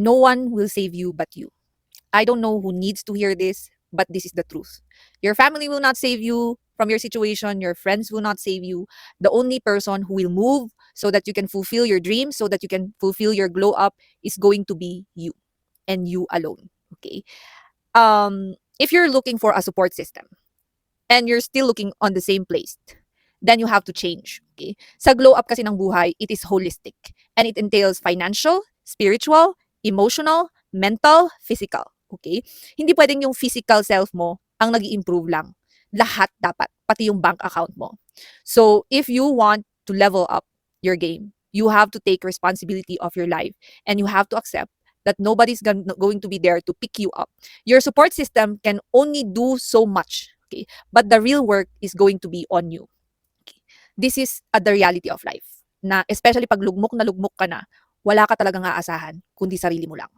No one will save you but you. I don't know who needs to hear this, but this is the truth. Your family will not save you from your situation. Your friends will not save you. The only person who will move so that you can fulfill your dreams, so that you can fulfill your glow up, is going to be you and you alone. Okay. If you're looking for a support system and you're still looking on the same place, then you have to change. Okay? Sa glow up kasi ng buhay, it is holistic and it entails financial, spiritual, emotional, mental, physical. Okay? Hindi pwedeng yung physical self mo ang nag-improve lang. Lahat dapat, pati yung bank account mo. So, if you want to level up your game, you have to take responsibility of your life and you have to accept that nobody's going to be there to pick you up. Your support system can only do so much. Okay? But the real work is going to be on you. This is the reality of life. Na especially pag lugmok na lugmok ka na, wala ka talagang aasahan, kundi sarili mo lang.